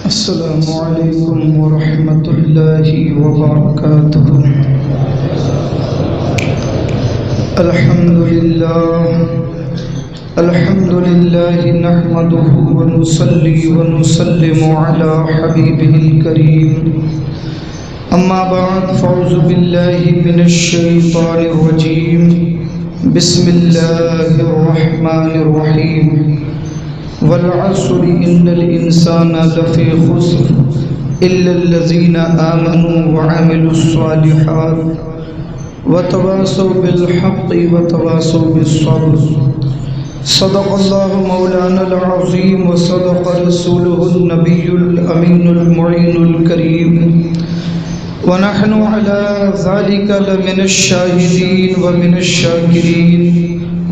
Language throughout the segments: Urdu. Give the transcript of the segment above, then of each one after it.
السلام علیکم ورحمۃ اللہ وبرکاتہ۔ الحمد للہ نحمده ونصلی ونسلم علی حبیبہ الکریم، اما بعد فاعوذ باللہ من الشیطان الرجیم، بسم اللہ الرحمن الرحیم۔ والعصر ان الانسان لفی خسر الا الذین آمنوا وعملوا الصالحات وتواصوا بالحق وتواصوا بالصبر۔ صدق اللہ مولانا العظیم وصدق رسولہ النبی الامین المعین الکریم، ونحن على ذلك لمن الشاہدین ومن الشاکرین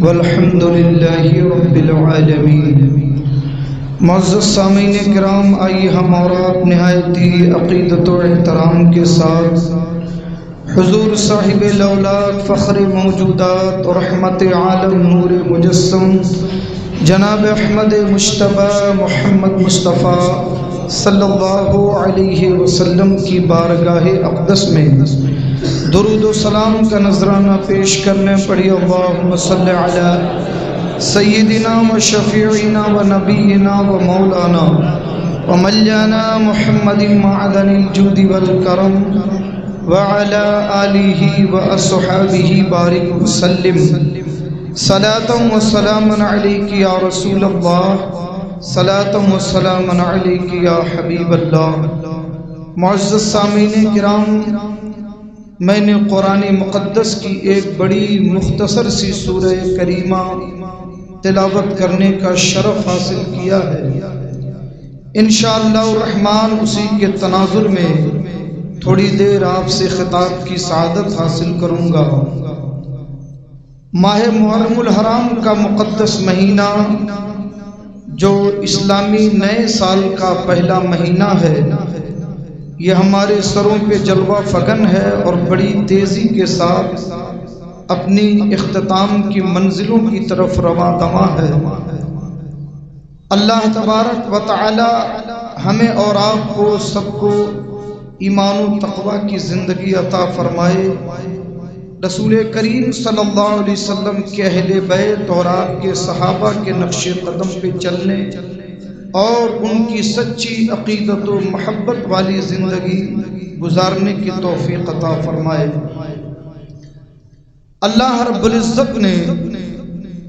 والحمد للہ رب العالمین۔ معزز سامعین کرام، آئیے ہم اور آپ نہایت ہی عقیدت و احترام کے ساتھ حضور صاحب الاولاد فخر موجودات اور رحمت عالم نور مجسم جناب احمد مجتبیٰ محمد مصطفیٰ صلی اللہ علیہ وسلم کی بارگاہ اقدس میں درود و سلام کا نذرانہ پیش کرنے پڑی۔ اللہم صلی علی سیدنا و شفیعنا و نبینا و مولانا و ملیانا محمد معدن الجود والکرم وعلی آلہ و اصحابہ بارک وسلم۔ صلاة و سلاما علیک یا رسول اللہ، صلاة و سلاما علیک یا حبیب اللہ۔ معزز سامعین کرام، میں نے قرآن مقدس کی ایک بڑی مختصر سی سورہ کریمہ تلاوت کرنے کا شرف حاصل کیا ہے۔ انشاءاللہ الرحمن اسی کے تناظر میں تھوڑی دیر آپ سے خطاب کی سعادت حاصل کروں گا۔ ماہ محرم الحرام کا مقدس مہینہ جو اسلامی نئے سال کا پہلا مہینہ ہے، یہ ہمارے سروں پہ جلوہ فگن ہے اور بڑی تیزی کے ساتھ اپنی اختتام کی منزلوں کی طرف رواں دواں ہے۔ اللہ تبارک و تعالی ہمیں اور آپ کو سب کو ایمان و تقوی کی زندگی عطا فرمائے۔ رسول کریم صلی اللہ علیہ وسلم کے اہل بیت اور آپ کے صحابہ کے نقش قدم پہ چلنے اور ان کی سچی عقیدت و محبت والی زندگی گزارنے کی توفیق عطا فرمائے۔ اللہ رب العزت نے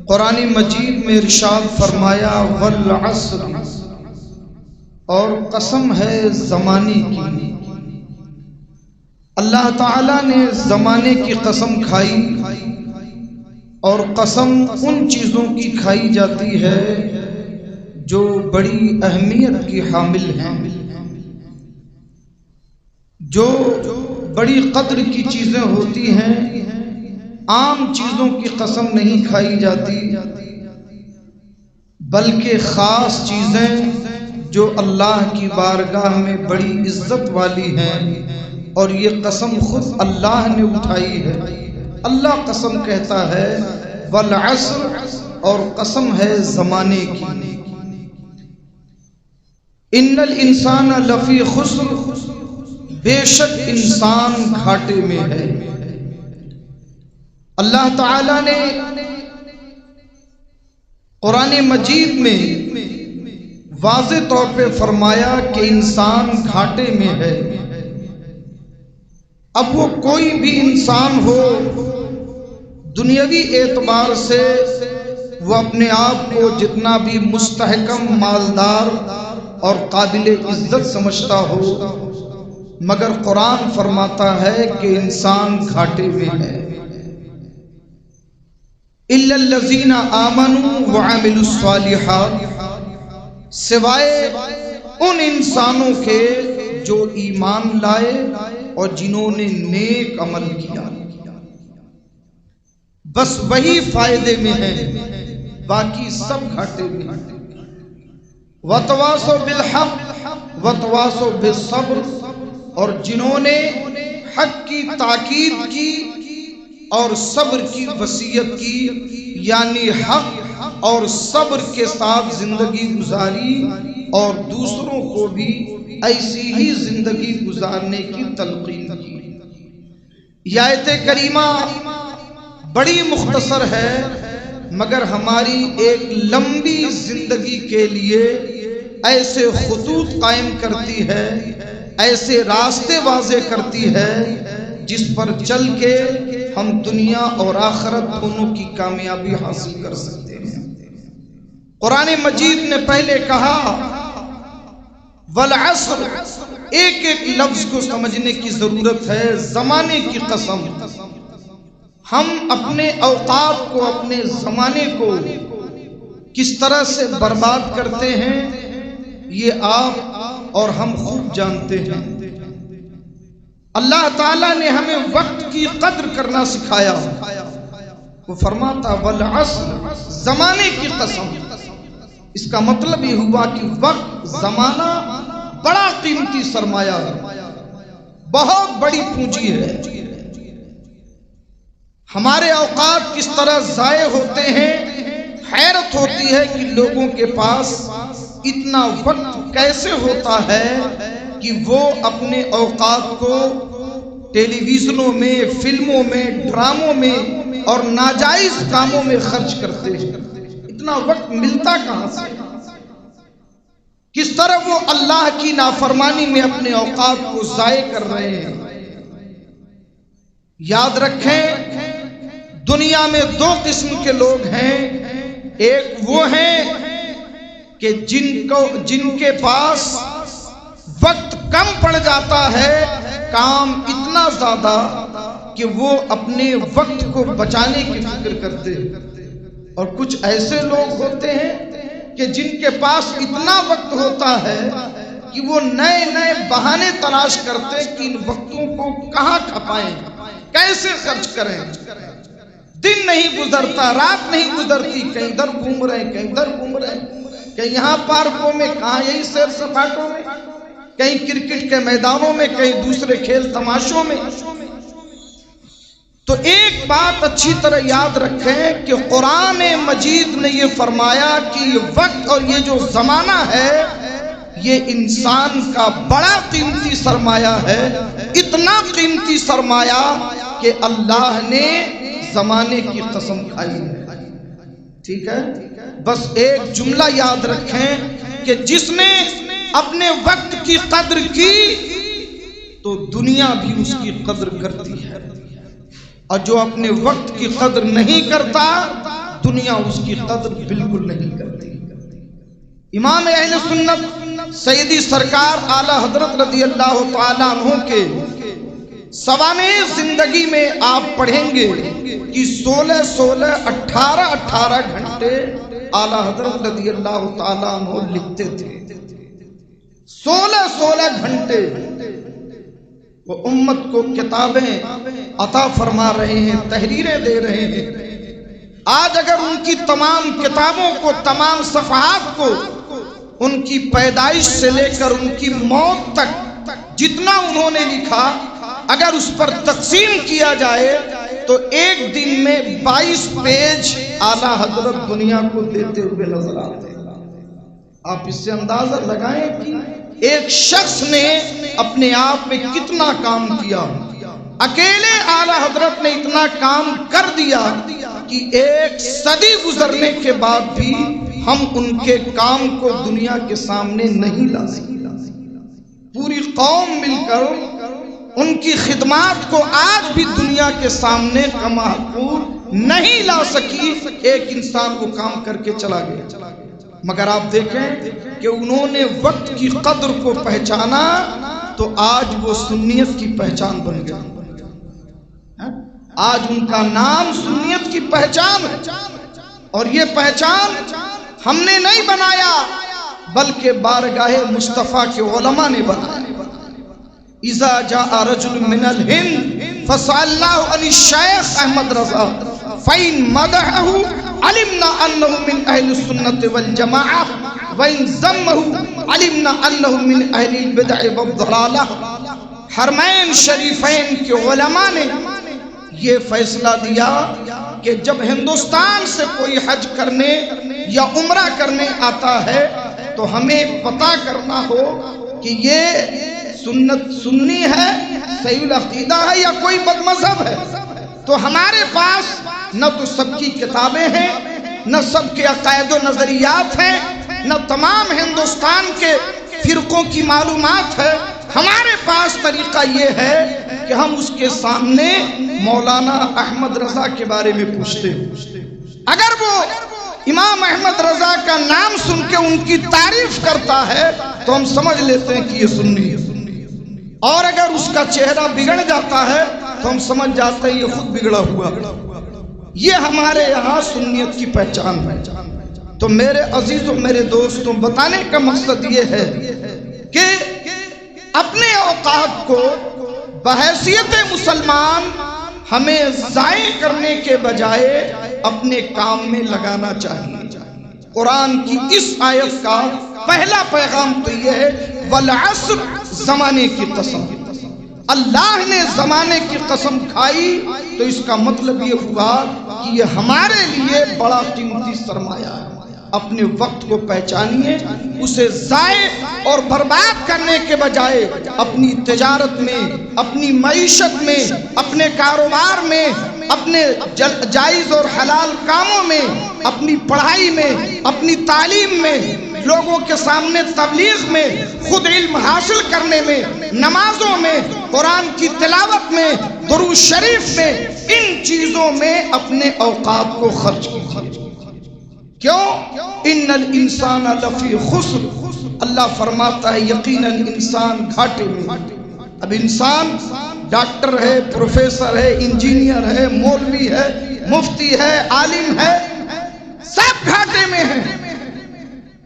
قرآن مجید میں ارشاد فرمایا والعصر، اور قسم ہے زمانے کی۔ اللہ تعالیٰ نے زمانے کی قسم کھائی، اور قسم ان چیزوں کی کھائی جاتی ہے جو بڑی اہمیت کی حامل ہیں، جو بڑی قدر کی چیزیں ہوتی ہیں۔ عام چیزوں کی قسم نہیں کھائی جاتی، بلکہ خاص چیزیں جو اللہ کی بارگاہ میں بڑی عزت والی ہیں، اور یہ قسم خود اللہ نے اٹھائی ہے۔ اللہ قسم کہتا ہے والعصر، اور قسم ہے زمانے کی۔ ان الانسان لفی خسر، بے شک انسان گھاٹے میں ہے۔ اللہ تعالیٰ نے قرآن مجید میں واضح طور پہ فرمایا کہ انسان گھاٹے میں ہے۔ اب وہ کوئی بھی انسان ہو، دنیاوی اعتبار سے وہ اپنے آپ کو جتنا بھی مستحکم، مالدار اور قابل عزت سمجھتا ہو، مگر قرآن فرماتا ہے کہ انسان گھاٹے میں ہے۔ الا الذین آمنوا وعملوا الصالحات، سوائے ان انسانوں کے جو ایمان لائے اور جنہوں نے نیک عمل کیا، بس وہی فائدے میں ہیں، باقی سب گھاٹے میں ہیں۔ وتواصوا بالحق وتواصوا بالصبر، اور جنہوں نے حق کی تاکید کی اور صبر کی وصیت کی، یعنی حق اور صبر کے ساتھ زندگی گزاری اور دوسروں کو بھی ایسی ہی زندگی گزارنے کی تلقین کی۔ یہ آیت کریمہ بڑی مختصر ہے مگر ہماری ایک لمبی زندگی کے لیے ایسے خطوط قائم کرتی ہے، ایسے راستے واضح کرتی ہے جس پر چل کے ہم دنیا اور آخرت دونوں کی کامیابی حاصل کر سکتے ہیں۔ قرآن مجید نے پہلے کہا والعصر، ایک ایک لفظ کو سمجھنے کی ضرورت ہے۔ زمانے کی قسم، ہم اپنے اوقات کو، اپنے زمانے کو کس طرح سے برباد کرتے ہیں یہ آپ اور ہم خوب جانتے ہیں۔ اللہ تعالیٰ نے ہمیں وقت کی قدر کرنا سکھایا۔ وہ فرماتا والعصر، زمانے کی قسم۔ اس کا مطلب یہ ہوا کہ وقت، زمانہ بڑا قیمتی سرمایہ ہے، بہت بڑی پونجی ہے۔ ہمارے اوقات کس طرح ضائع ہوتے ہیں، حیرت ہوتی ہے کہ لوگوں کے پاس اتنا وقت کیسے ہوتا ہے کہ وہ اپنے اوقات کو ٹیلی ویژنوں میں، فلموں میں، ڈراموں میں اور ناجائز کاموں میں خرچ کرتے ہیں۔ اتنا وقت ملتا کہاں سے؟ کس طرح وہ اللہ کی نافرمانی میں اپنے اوقات کو ضائع کر رہے ہیں۔ یاد رکھیں، دنیا میں دو قسم کے لوگ ہیں۔ ایک وہ ہیں کہ جن کے پاس وقت کم پڑ جاتا ہے، کام اتنا زیادہ کہ وہ اپنے وقت کو بچانے کی فکر کرتے ہیں، اور کچھ ایسے لوگ ہوتے ہیں کہ جن کے پاس اتنا وقت ہوتا ہے کہ وہ نئے نئے بہانے تلاش کرتے کہ ان وقتوں کو کہاں کھپائیں، کیسے خرچ کریں۔ دن نہیں گزرتا، رات نہیں گزرتی، کہیں ادھر گھوم رہے ہیں، کہیں ادھر گھوم رہے ہیں، کہیں یہاں پارکوں میں، کہاں یہی سیر سپاٹوں میں، کہیں کرکٹ کے میدانوں میں، کہیں دوسرے کھیل تماشوں میں۔ تو ایک بات اچھی طرح یاد رکھیں کہ قرآن مجید نے یہ فرمایا کہ یہ وقت اور یہ جو زمانہ ہے یہ انسان کا بڑا قیمتی سرمایہ ہے، اتنا قیمتی سرمایہ کہ اللہ نے زمانے کی قسم کھائی ہے۔ ٹھیک ہے، بس ایک جملہ یاد رکھیں کہ جس نے اپنے وقت کی قدر کی تو دنیا بھی اس کی قدر کرتی ہے، اور جو اپنے وقت کی قدر نہیں کرتا دنیا اس کی قدر بالکل نہیں کرتی۔ امام اہل سنت سیدی سرکار اعلیٰ حضرت رضی اللہ تعالیٰ عنہ کے سوانح زندگی میں آپ پڑھیں گے کہ 18 گھنٹے اعلیٰ حضرت رضی اللہ تعالیٰ عنہ لکھتے تھے۔ 16 گھنٹے وہ امت کو کتابیں عطا فرما رہے ہیں، تحریریں دے رہے ہیں۔ آج اگر ان کی تمام کتابوں کو، تمام صفحات کو، ان کی پیدائش سے لے کر ان کی موت تک جتنا انہوں نے لکھا اگر اس پر تقسیم کیا جائے تو ایک دن میں 22 پیج اعلیٰ حضرت دنیا کو دیتے ہوئے نظر آتے ہیں۔ آپ اس سے اندازہ لگائیں کہ ایک شخص نے اپنے آپ میں کتنا کام کیا۔ اکیلے اعلیٰ حضرت نے اتنا کام کر دیا کہ ایک صدی گزرنے کے بعد بھی ہم ان کے کام کو دنیا کے سامنے نہیں لا سکتے۔ پوری قوم مل کر ان کی خدمات کو آج بھی دنیا کے سامنے کمحقور نہیں لا سکی۔ ایک انسان وہ کام کر کے چلا گیا، مگر آپ دیکھیں کہ انہوں نے وقت کی قدر کو پہچانا تو آج وہ سنیت کی پہچان بن گیا۔ آج ان کا نام سنیت کی پہچان ہے، اور یہ پہچان ہم نے نہیں بنایا بلکہ بارگاہ مصطفیٰ کے علماء نے بنایا۔ اذا جاء رجل من الہند فسألناه عن الشیخ احمد رضا فإن مدحه علمنا أنه من أهل السنة والجماعة وإن ذمه علمنا أنه من أهل البدع والضلالة۔ حرمین شریفین کے علماء نے یہ فیصلہ دیا کہ جب ہندوستان سے کوئی حج کرنے یا عمرہ کرنے آتا ہے تو ہمیں پتہ کرنا ہو کہ یہ سنی ہے، صحیح العقیدہ ہے یا کوئی بد مذہب ہے۔ تو ہمارے پاس نہ تو سب کی کتابیں ہیں، نہ سب کے عقائد و نظریات ہیں، نہ تمام ہندوستان کے فرقوں کی معلومات ہے۔ ہمارے پاس طریقہ یہ ہے کہ ہم اس کے سامنے مولانا احمد رضا کے بارے میں پوچھتے ہیں۔ اگر وہ امام احمد رضا کا نام سن کے ان کی تعریف کرتا ہے تو ہم سمجھ لیتے ہیں کہ یہ سنی ہے، اور اگر اس کا چہرہ بگڑ جاتا ہے تو ہم سمجھ جاتے ہیں یہ خود بگڑا ہوا۔ یہ ہمارے یہاں سنیت کی پہچان ہے۔ تو میرے عزیزوں، میرے دوستوں، بتانے کا مقصد یہ ہے کہ اپنے اوقات کو بحیثیت مسلمان ہمیں ضائع کرنے کے بجائے اپنے کام میں لگانا چاہیے۔ قرآن کی اس آیت کا پہلا پیغام تو یہ ہے والعصر، زمانے کی قسم۔ اللہ نے زمانے کی قسم کھائی تو اس کا مطلب یہ ہوا کہ یہ ہمارے لیے بڑا قیمتی سرمایہ ہے۔ اپنے وقت کو پہچانیے، اسے ضائع اور برباد کرنے کے بجائے اپنی تجارت میں، اپنی معیشت میں، اپنے کاروبار میں، اپنے جائز اور حلال کاموں میں، اپنی پڑھائی میں، اپنی تعلیم میں، لوگوں کے سامنے تبلیغ میں، خود علم حاصل کرنے میں، نمازوں میں، قرآن کی تلاوت میں، درود شریف میں، ان چیزوں میں اپنے اوقات کو خرچ کیجیے۔ کیوں؟ ان الانسان لفی خسر، اللہ فرماتا ہے یقیناً انسان گھاٹے میں۔ اب انسان ڈاکٹر ہے، پروفیسر ہے، انجینئر ہے، مولوی ہے، مفتی ہے، عالم ہے، سب گھاٹے میں ہیں۔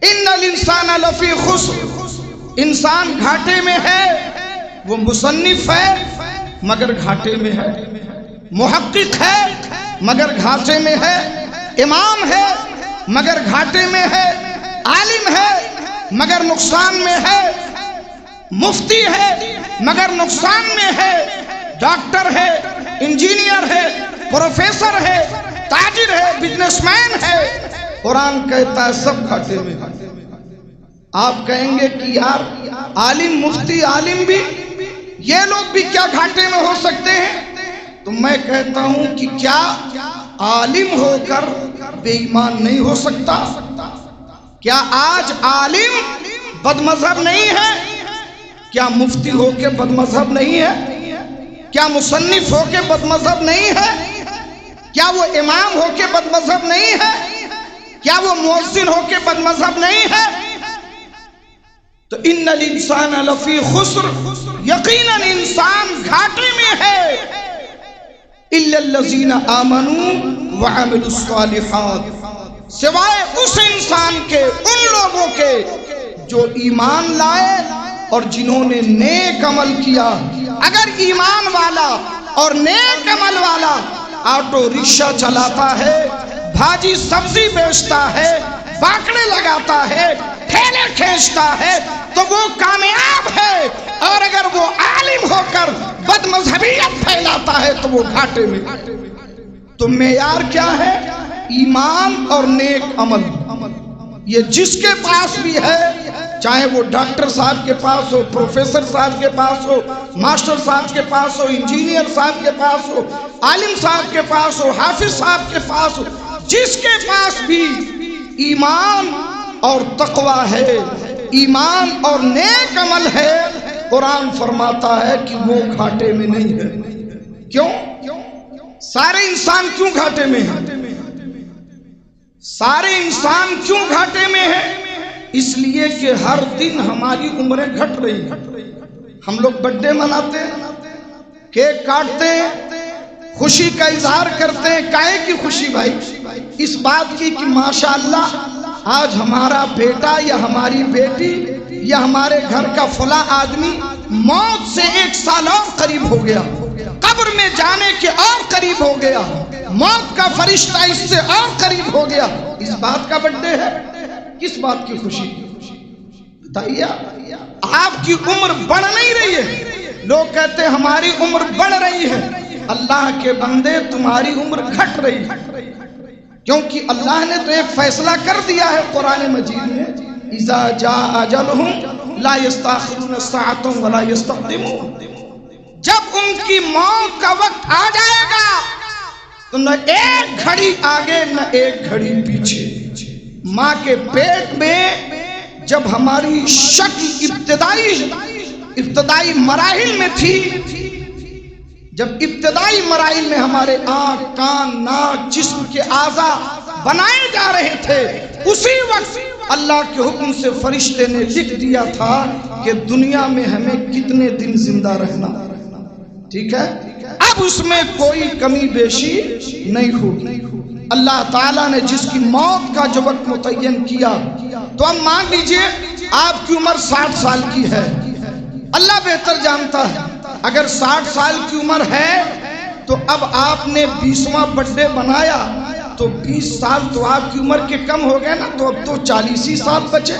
ان الانسان لفی خسر، انسان گھاٹے میں ہے۔ وہ مصنف ہے مگر گھاٹے میں ہے، محقق ہے مگر گھاٹے میں ہے، امام ہے مگر گھاٹے میں ہے، عالم ہے مگر نقصان میں ہے، مفتی ہے مگر نقصان میں ہے، ڈاکٹر ہے، انجینئر ہے، پروفیسر ہے، تاجر ہے، بزنس مین ہے۔ قرآن کہتا ہے سب گھاٹے میں۔ آپ کہیں گے کہ یار عالم، مفتی، عالم بھی، یہ لوگ بھی کیا گھاٹے میں ہو سکتے ہیں؟ تو میں کہتا ہوں کہ کیا عالم ہو کر بے ایمان نہیں ہو سکتا؟ کیا آج عالم بد مذہب نہیں ہے؟ کیا مفتی ہو کے بد مذہب نہیں ہے؟ کیا مصنف ہو کے بد مذہب نہیں ہے؟ کیا وہ امام ہو کے بد مذہب نہیں ہے؟ کیا وہ مؤذن ہو کے بد مذہب نہیں ہے؟ تو ان الانسان لفی خسر، یقیناً انسان گھاٹے میں ہے، الا الذین آمنوا وعملوا الصالحات، سوائے اس انسان کے، ان لوگوں کے جو ایمان لائے اور جنہوں نے نیک عمل کیا۔ اگر ایمان والا اور نیک عمل والا آٹو رکشہ چلاتا ہے، بھاجی سبزی بیچتا ہے، باکڑے لگاتا ہے، ٹھیلے کھینچتا ہے تو وہ کامیاب ہے، اور اگر وہ عالم ہو کر بد مذہبیت پھیلاتا ہے تو وہ گھاٹے میں۔ تو معیار کیا ہے؟ ایمان اور نیک عمل۔ یہ جس کے پاس بھی ہے، چاہے وہ ڈاکٹر صاحب کے پاس ہو، پروفیسر صاحب کے پاس ہو، ماسٹر صاحب کے پاس ہو، انجینئر صاحب کے پاس ہو، عالم صاحب کے پاس ہو، حافظ صاحب کے پاس ہو، جس کے پاس بھی ایمان اور تقوی ہے، ایمان اور نیک عمل ہے، قرآن فرماتا ہے کہ وہ گھاٹے میں نہیں ہے۔ کیوں؟ سارے انسان کیوں گھاٹے میں ہیں؟ سارے انسان کیوں گھاٹے میں ہیں؟ اس لیے کہ ہر دن ہماری عمریں گھٹ رہی ہیں۔ ہم لوگ برتھ ڈے مناتے ہیں، کیک کاٹتے ہیں، خوشی کا اظہار کرتے ہیں۔ کائے کی خوشی بھائی؟ اس بات کی کہ ماشاءاللہ آج ہمارا بیٹا یا ہماری بیٹی یا ہمارے گھر کا فلاں آدمی موت سے 1 سال اور قریب ہو گیا، قبر میں جانے کے اور قریب ہو گیا، موت کا فرشتہ اس سے اور قریب ہو گیا۔ اس بات کا برتھ ڈے ہے؟ کس بات کی خوشی؟ بتائیے، آپ کی عمر بڑھ نہیں رہی ہے، لوگ کہتے ہیں ہماری عمر بڑھ رہی ہے۔ اللہ کے بندے، تمہاری عمر گھٹ رہی ہے۔ کیونکہ اللہ نے تو ایک فیصلہ کر دیا ہے قرآن مجید میں، اذا جاء اجلہم لا یستاخرون ساعۃ ولا یستقدمون، جب ان کی موت کا وقت آ جائے گا تو نہ ایک گھڑی آگے نہ ایک گھڑی پیچھے۔ ماں کے پیٹ میں جب ہماری شکل ابتدائی مراحل میں تھی، جب ابتدائی مراحل میں ہمارے آنکھ، کان، ناک، جسم کے اعضاء بنائے جا رہے تھے، اسی وقت اللہ کے حکم سے فرشتے نے لکھ دیا تھا کہ دنیا میں ہمیں کتنے دن زندہ رہنا، ٹھیک ہے؟ اب اس میں کوئی کمی بیشی نہیں ہوگی۔ اللہ تعالیٰ نے جس کی موت کا جو وقت متعین کیا، تو ہم مان لیجئے آپ کی عمر 60 سال کی ہے، اللہ بہتر جانتا ہے، اگر 60 سال کی عمر ہے تو اب آپ نے 20واں برتھ ڈے بنایا تو 20 سال تو آپ کی عمر کے کم ہو گئے نا، تو اب تو 40 ہی سال بچے،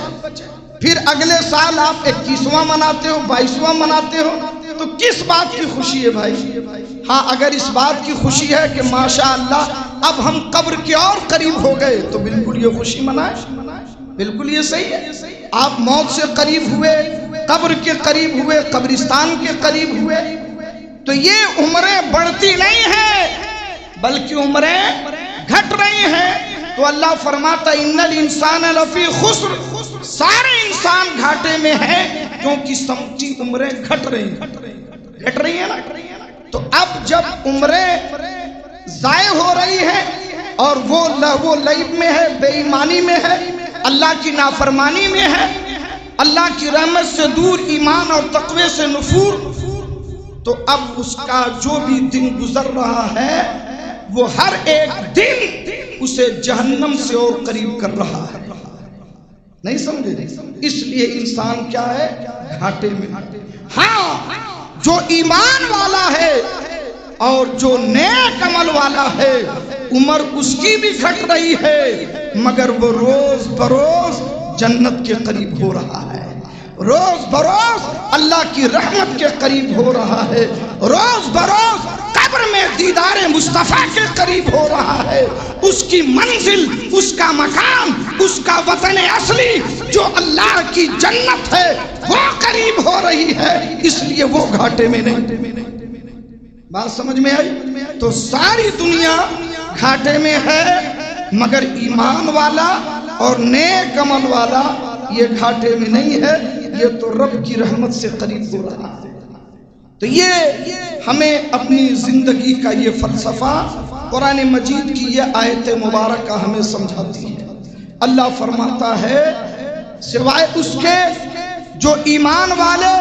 پھر اگلے سال آپ 21واں مناتے ہو، 22واں مناتے ہو، تو کس بات کی خوشی ہے بھائی؟ ہاں اگر اس بات کی خوشی ہے کہ ماشاءاللہ اب ہم قبر کے اور قریب ہو گئے تو بالکل یہ خوشی منائیں، بالکل یہ صحیح ہے۔ آپ موت سے قریب ہوئے، قبر کے قریب ہوئے، قبرستان کے قریب ہوئے، تو یہ عمریں بڑھتی نہیں ہیں بلکہ عمریں گھٹ رہی ہیں۔ تو اللہ فرماتا ان الانسان لفی خسر، سارے انسان گھاٹے میں ہیں کیونکہ سمجھی عمریں گھٹ رہی ہیں نا۔ تو اب جب عمریں ضائع ہو رہی ہیں اور وہ لہو لعب میں ہے، بے ایمانی میں ہے، اللہ کی نافرمانی میں ہے، اللہ کی رحمت سے دور، ایمان اور تقوی سے نفور، تو اب اس کا جو بھی دن گزر رہا ہے وہ ہر ایک دن اسے جہنم سے اور قریب کر رہا ہے۔ نہیں سمجھے؟ اس لیے انسان کیا ہے؟ گھاٹے میں۔ ہاں جو ایمان والا ہے اور جو نیک عمل والا ہے، عمر اس کی بھی گھٹ رہی ہے مگر وہ روز بروز جنت کے قریب ہو رہا ہے، روز بروز اللہ کی رحمت کے قریب ہو رہا ہے، روز بروز قبر میں دیدار مصطفیٰ کے قریب ہو رہا ہے۔ اس کی منزل، اس کا مقام، اس کا وطن اصلی جو اللہ کی جنت ہے وہ قریب ہو رہی ہے، اس لیے وہ گھاٹے میں نہیں۔ بات سمجھ میں آئی؟ تو ساری دنیا گھاٹے میں ہے مگر ایمان والا اور نیک عمل والا یہ گھاٹے میں نہیں ہے، یہ تو رب کی رحمت سے قریب ہو رہا ہے۔ تو یہ ہمیں اپنی زندگی کا یہ فلسفہ قرآن مجید کی یہ آیت مبارکہ ہمیں سمجھاتی ہے۔ اللہ فرماتا ہے سوائے اس کے جو ایمان والے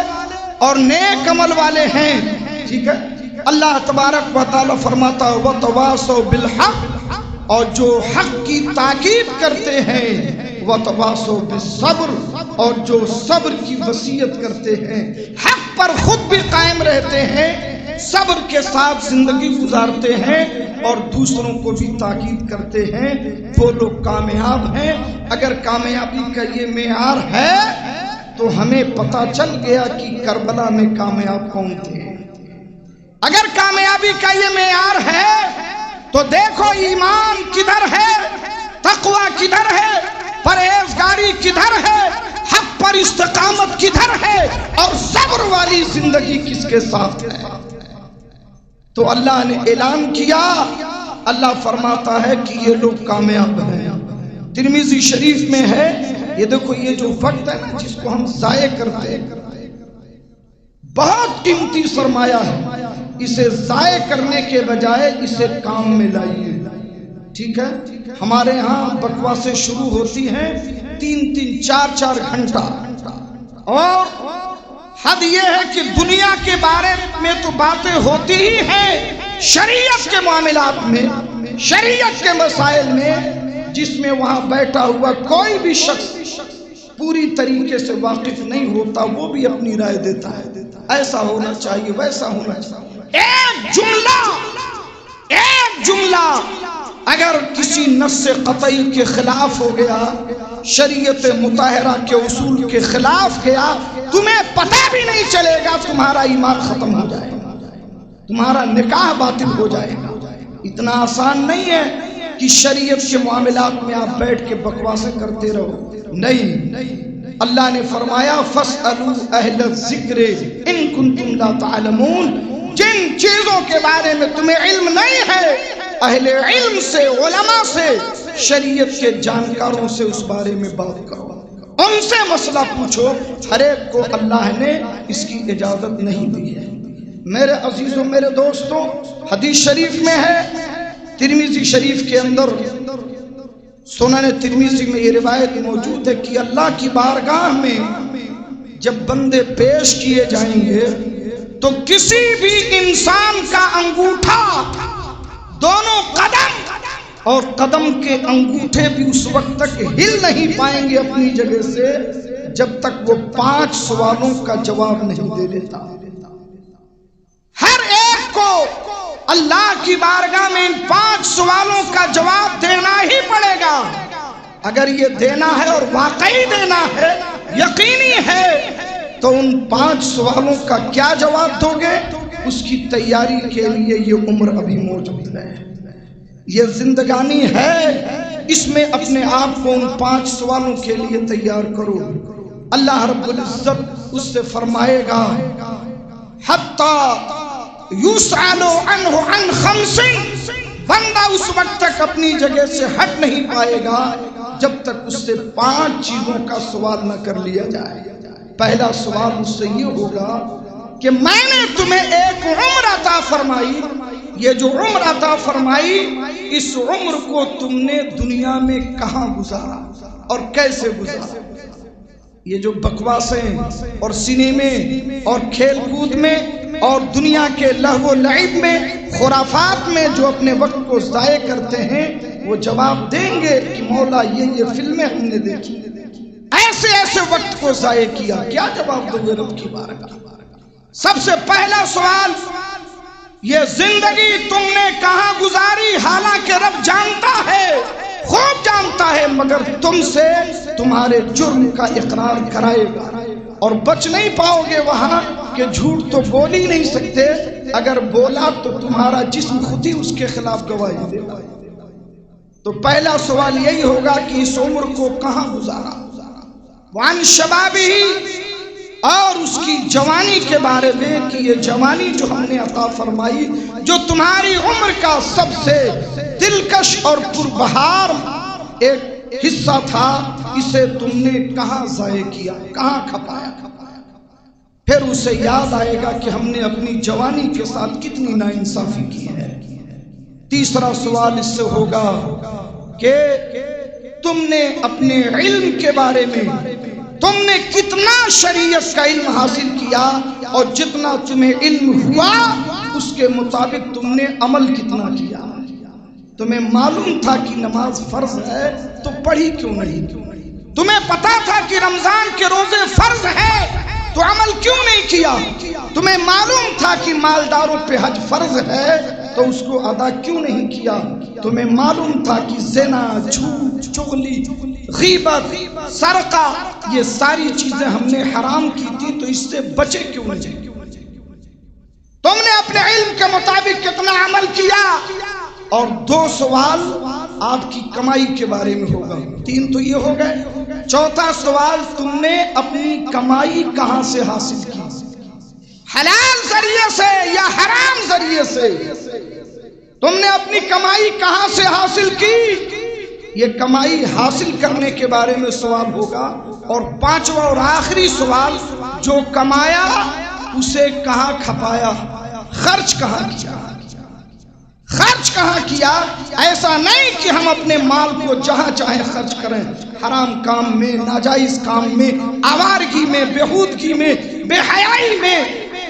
اور نیک عمل والے ہیں، ٹھیک ہے، اللہ تبارک و تعالی فرماتا ہے وَتَوَاصَوْا بِالْحَقِّ، اور جو حق کی تاکید کرتے ہیں، وَتَوَاصَوْا بِالصَّبْرِ، اور جو صبر کی وصیت کرتے ہیں، حق پر خود بھی قائم رہتے ہیں، صبر کے ساتھ زندگی گزارتے ہیں اور دوسروں کو بھی تاکید کرتے ہیں، وہ لوگ کامیاب ہیں۔ اگر کامیابی کا یہ معیار ہے تو ہمیں پتہ چل گیا کہ کربلا میں کامیاب کون تھے۔ اگر کامیابی کا یہ معیار ہے تو دیکھو ایمان کدھر ہے، تقوی کدھر ہے، پرہیزگاری کدھر ہے، حق پر استقامت کدھر ہے، اور صبر والی زندگی کس کے ساتھ ہے۔ تو اللہ نے اعلان کیا، اللہ فرماتا ہے کہ یہ لوگ کامیاب ہیں۔ ترمذی شریف میں ہے، یہ دیکھو یہ جو وقت ہے نا جس کو ہم ضائع کرتے ہیں، بہت قیمتی سرمایہ ہے، اسے ضائع کرنے کے بجائے اسے کام میں لائیے، ٹھیک ہے۔ ہمارے ہاں بکواسیں شروع ہوتی ہیں 3-3 4-4 گھنٹہ، اور حد یہ ہے کہ دنیا کے بارے میں تو باتیں ہوتی ہی ہیں، شریعت کے معاملات میں، شریعت کے مسائل میں، جس میں وہاں بیٹھا ہوا کوئی بھی شخص پوری طریقے سے واقف نہیں ہوتا، وہ بھی اپنی رائے دیتا ہے، ایسا ہونا چاہیے، ویسا ہونا چاہیے۔ ایک جملہ اگر کسی نص قطعی کے خلاف ہو گیا، شریعت مطہرہ کے اصول کے خلاف گیا، تمہیں پتہ بھی نہیں چلے گا، تمہارا ایمان ختم ہو جائے گا، تمہارا نکاح باطل ہو جائے گا۔ اتنا آسان نہیں ہے کہ شریعت کے معاملات میں آپ بیٹھ کے بکواسیں کرتے رہو، نہیں، اللہ نے فرمایا فَاسْأَلُوا أَهْلَ الذِّكْرِ إِن كُنتُمْ لَا تَعْلَمُونَ، جن چیزوں کے بارے میں تمہیں علم نہیں ہے اہل علم سے، علماء سے، شریعت کے جانکاروں سے اس بارے میں بات کرو، ان سے مسئلہ پوچھو۔ ہر ایک کو اللہ نے اس کی اجازت نہیں دی ہے۔ میرے عزیزوں، میرے دوستوں، حدیث شریف میں ہے، ترمذی شریف کے اندر، سنن ترمذی میں یہ روایت موجود ہے کہ اللہ کی بارگاہ میں جب بندے پیش کیے جائیں گے تو کسی بھی انسان کا انگوٹھا، دونوں قدم اور قدم کے انگوٹھے بھی اس وقت تک ہل نہیں پائیں گے اپنی جگہ سے جب تک وہ 5 سوالوں کا جواب نہیں دے دیتا۔ ہر ایک کو اللہ کی بارگاہ میں ان 5 سوالوں کا جواب دینا ہی پڑے گا۔ اگر یہ دینا ہے اور واقعی دینا ہے، یقینی ہے، تو ان 5 سوالوں کا کیا جواب دو گے؟ اس کی تیاری کے لیے یہ عمر ابھی موجود ہے، یہ زندگانی ہے، اس میں اپنے آپ کو ان 5 سوالوں کے لیے تیار کرو۔ اللہ رب العزت اس سے فرمائے گا حتی یسأل عنہ عن 5، بندہ اس وقت تک اپنی جگہ سے ہٹ نہیں پائے گا جب تک اس سے 5 چیزوں کا سوال نہ کر لیا جائے۔ پہلا سوال اس سے یہ ہوگا کہ میں نے تمہیں ایک عمر عطا فرمائی، یہ جو عمر عطا فرمائی، اس عمر کو تم نے دنیا میں کہاں گزارا اور کیسے گزارا؟ یہ جو بکواسیں اور سنیمے اور کھیل کود میں اور دنیا کے لہو و لعب میں، خرافات میں جو اپنے وقت کو ضائع کرتے ہیں، وہ جواب دیں گے کہ مولا یہ فلمیں ہم نے دیکھی، ایسے وقت کو ضائع کیا۔ کیا جواب دو گے رب کی بارگاہ؟ سب سے پہلا سوال، یہ زندگی تم نے کہاں گزاری؟ حالانکہ رب جانتا ہے، خوب جانتا ہے، مگر تم سے تمہارے جرم کا اقرار کرائے گا، اور بچ نہیں پاؤ گے وہاں کہ جھوٹ تو بول ہی نہیں سکتے، اگر بولا تو تمہارا جسم خود ہی اس کے خلاف گواہی دے گا۔ تو پہلا سوال یہی ہوگا کہ اس عمر کو کہاں گزارا۔ وعن شبابہ، اور اس کی جوانی کے بارے میں کہ یہ جوانی جو ہم نے عطا فرمائی، جو تمہاری عمر کا سب سے دلکش اور پربہار ایک حصہ تھا، اسے تم نے کہاں ضائع کیا، کہاں کھپایا؟ پھر اسے یاد آئے گا کہ ہم نے اپنی جوانی کے ساتھ کتنی ناانصافی کی ہے۔ تیسرا سوال اس سے ہوگا کہ تم نے اپنے علم کے بارے میں تم نے کتنا شریعت کا علم حاصل کیا، اور جتنا تمہیں علم ہوا اس کے مطابق تم نے عمل کتنا کیا۔ تمہیں معلوم تھا کہ نماز فرض ہے تو پڑھی کیوں نہیں؟ تمہیں پتا تھا کہ رمضان کے روزے فرض ہے تو عمل کیوں نہیں کیا؟ تمہیں معلوم تھا کہ مالداروں پہ حج فرض ہے تو اس کو ادا کیوں نہیں کیا؟ تمہیں معلوم تھا کہ زنا، جھوٹ، چغلی، غیبت، سرقہ، یہ ساری چیزیں ہم نے حرام کی تھی تو اس سے بچے کیوں نہیں؟ تم نے اپنے علم کے مطابق کتنا عمل کیا؟ اور 2 سوال آپ کی کمائی کے بارے میں ہوگا، 3 تو یہ ہو گئے۔ چوتھا سوال، تم نے اپنی کمائی کہاں سے حاصل کی؟ حلال ذریعے سے یا حرام ذریعے سے؟ تم نے اپنی کمائی کہاں سے حاصل کی؟ یہ کمائی حاصل کرنے کے بارے میں سوال ہوگا۔ اور 5واں اور آخری سوال، جو کمایا اسے کہاں کھپایا، خرچ کہاں کیا؟ خرچ کہاں کیا؟ ایسا نہیں کہ ہم اپنے مال کو جہاں چاہیں خرچ کریں، حرام کام میں، ناجائز کام میں، آوارگی میں، بیہودگی میں، بے حیائی میں،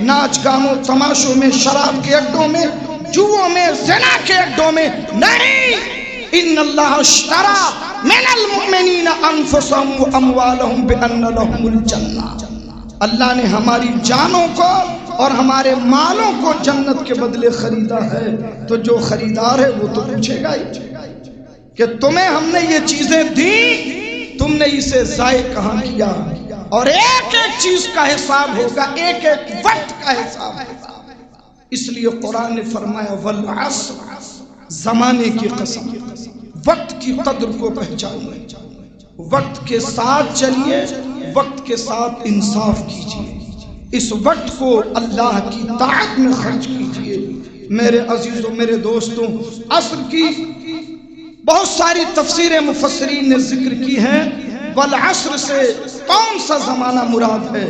ناچ گانوں تماشوں میں، شراب کے اڈوں میں، جوؤں میں، زنا کے اڈوں میں نہیں۔ ان اللہ اشتری من المؤمنین انفسهم واموالهم بان لهم الجنہ، اللہ نے ہماری جانوں کو اور ہمارے مالوں کو جنت کے بدلے خریدا ہے، تو جو خریدار ہے وہ تو پوچھے گا ہی کہ تمہیں ہم نے یہ چیزیں دی، تم نے اسے ضائع کہاں کیا؟ اور ایک ایک چیز کا حساب ہوگا، ایک ایک وقت کا حساب ہوگا۔ اس لیے قرآن نے فرمایا والعصر، زمانے کی قسم، وقت کی قدر کو پہچانیے، وقت کے ساتھ چلیے، وقت کے ساتھ انصاف کیجیے، اس وقت کو اللہ کی طاعت میں خرچ کیجیے۔ میرے عزیزوں، میرے دوستوں، عصر کی بہت ساری تفسیر مفسرین نے ذکر کی ہے۔ والعصر سے کون سا زمانہ مراد ہے؟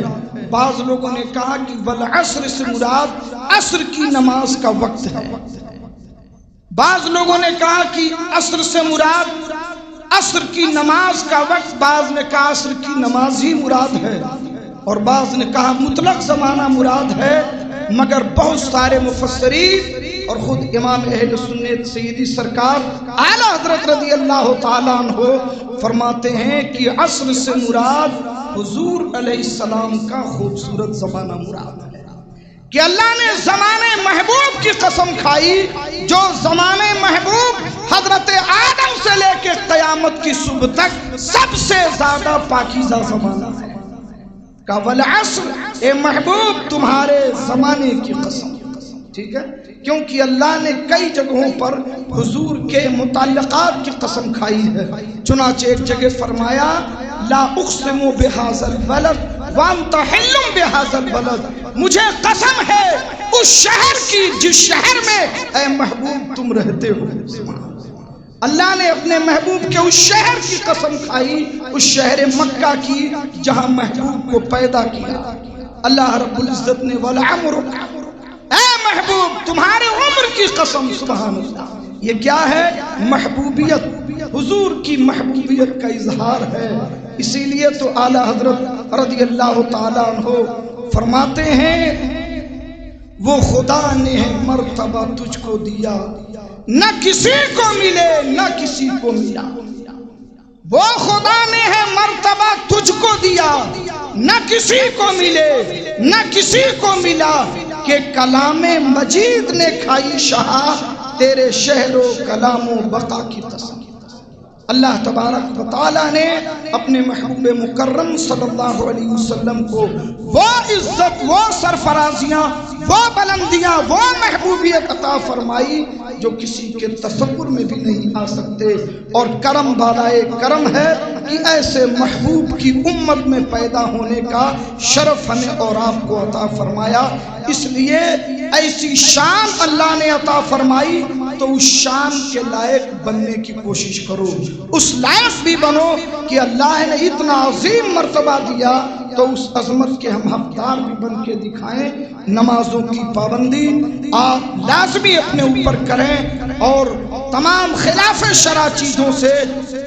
بعض لوگوں نے کہا کہ والعصر سے مراد عصر کی نماز کا وقت ہے، بعض لوگوں نے کہا کہ عصر سے مراد عصر کی نماز کا وقت، بعض نے کہا عصر کی نماز ہی مراد ہے، اور بعض نے کہا مطلق زمانہ مراد ہے۔ مگر بہت سارے مفسرین اور خود امام اہل سنت سیدی سرکار اعلیٰ حضرت رضی اللہ تعالیٰ عنہ فرماتے ہیں کہ عصر سے مراد حضور علیہ السلام کا خوبصورت زمانہ مراد ہے، کہ اللہ نے زمانے محبوب کی قسم کھائی، جو زمانے محبوب حضرت آدم سے لے کے قیامت کی صبح تک سب سے زیادہ پاکیزہ زمانہ ہے۔ کہ والعصر، اے محبوب تمہارے زمانے کی قسم، ٹھیک ہے؟ کیونکہ اللہ نے کئی جگہوں پر حضور کے متعلقات کی قسم کھائی ہے۔ چنانچہ ایک جگہ فرمایا لا اقسم بہذا البلد وانت حل بہذا البلد، مجھے قسم ہے اس شہر کی جس شہر میں اے محبوب تم رہتے ہو۔ اللہ نے اپنے محبوب کے اس شہر کی قسم کھائی، اس شہر مکہ کی جہاں محبوب کو پیدا کیا۔ اللہ رب العزت نے والعمر، اے محبوب تمہارے عمر کی قسم، سبحان اللہ۔ یہ کیا ہے؟ محبوبیت، حضور کی محبوبیت کا اظہار ہے۔ اسی لیے تو اعلیٰ حضرت رضی اللہ تعالیٰ عنہ فرماتے ہیں وہ خدا نے مرتبہ تجھ کو دیا، نہ کسی کو ملے نہ کسی کو ملا۔ وہ خدا نے ہے مرتبہ تجھ کو دیا، نہ کسی کو ملے نہ کسی کو ملا، کہ کلام مجید نے کھائی شہا تیرے شہر و کلام و بقا کی قسم۔ اللہ تبارک و تعالیٰ نے اپنے محبوب مکرم صلی اللہ علیہ وسلم کو وہ عزت، وہ سرفرازیاں، وہ بلندیاں، وہ محبوبیت عطا فرمائی جو کسی کے تصور میں بھی نہیں آ سکتے۔ اور کرم بالائے کرم ہے کہ ایسے محبوب کی امت میں پیدا ہونے کا شرف ہمیں اور آپ کو عطا فرمایا۔ اس لیے ایسی شان اللہ نے عطا فرمائی تو اس شان کے لائق بننے کی کوشش کرو، اس لائق بھی بنو کہ اللہ نے اتنا عظیم مرتبہ دیا تو اس عظمت کے ہم حقدار بھی بن کے دکھائیں۔ نمازوں کی پابندی آپ لازمی اپنے اوپر کریں، اور تمام خلاف شرع چیزوں سے،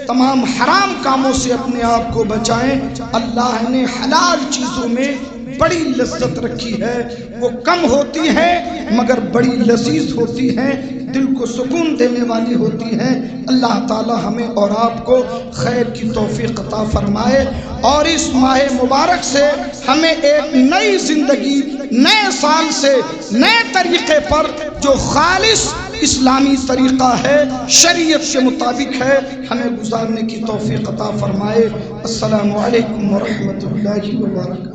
تمام حرام کاموں سے اپنے آپ کو بچائیں۔ اللہ نے حلال چیزوں میں بڑی لذت رکھی ہے، وہ کم ہوتی ہے مگر بڑی لذیذ ہوتی ہے، دل کو سکون دینے والی ہوتی ہے۔ اللہ تعالی ہمیں اور آپ کو خیر کی توفیق عطا فرمائے، اور اس ماہ مبارک سے ہمیں ایک نئی زندگی، نئے سال سے نئے طریقے پر جو خالص اسلامی طریقہ ہے، شریعت کے مطابق ہے، ہمیں گزارنے کی توفیق عطا فرمائے۔ السلام علیکم ورحمۃ اللہ وبرکاتہ۔